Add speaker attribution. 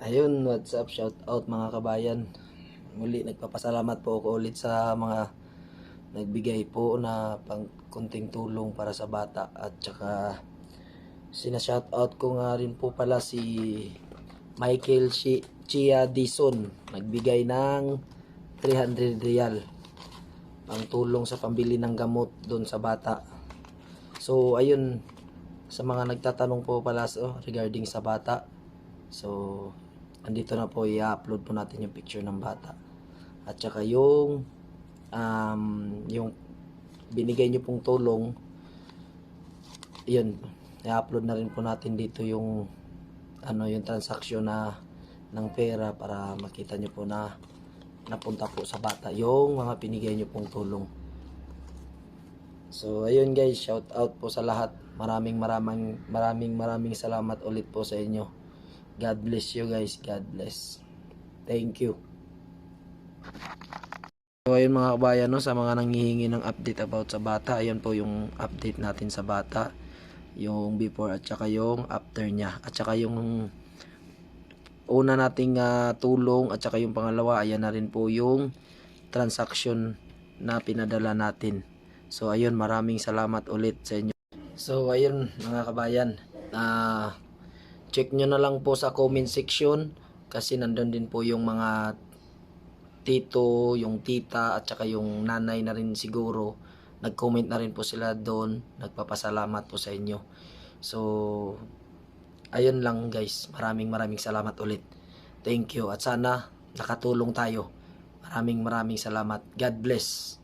Speaker 1: Ayun, what's up, shout out mga kabayan. Muli nagpapasalamat po ako ulit sa mga nagbigay po na pang kunting tulong para sa bata, at saka sina-shout out ko nga rin po pala si Michael Chia Dison, nagbigay ng 300 real pang tulong sa pambili ng gamot doon sa bata. So ayun, sa mga nagtatanong po pala regarding sa bata, so andito na po, i-upload po natin yung picture ng bata at saka yung binigay nyo pong tulong. Yun, i-upload na rin po natin dito yung yung transaksyon ng pera, para makita nyo po na napunta po sa bata yung mga pinigay nyo pong tulong. So ayun guys, shout out po sa lahat. Maraming salamat ulit po sa inyo. God bless you guys. God bless. Thank you. So ayun mga kabayan, no, sa mga nanghihingi ng update about sa bata, ayun po yung update natin sa bata, yung before at saka yung after niya, at saka yung una nating tulong, at saka yung pangalawa, ayan na rin po yung transaction na pinadala natin. So ayun, maraming salamat ulit sa inyo. So ayun mga kabayan, check nyo na lang po sa comment section, kasi nandun din po yung mga tito, yung tita, at saka yung nanay na rin siguro. Nag-comment na rin po sila doon, nagpapasalamat po sa inyo. So ayun lang guys, maraming salamat ulit. Thank you, at sana nakatulong tayo. Maraming salamat. God bless.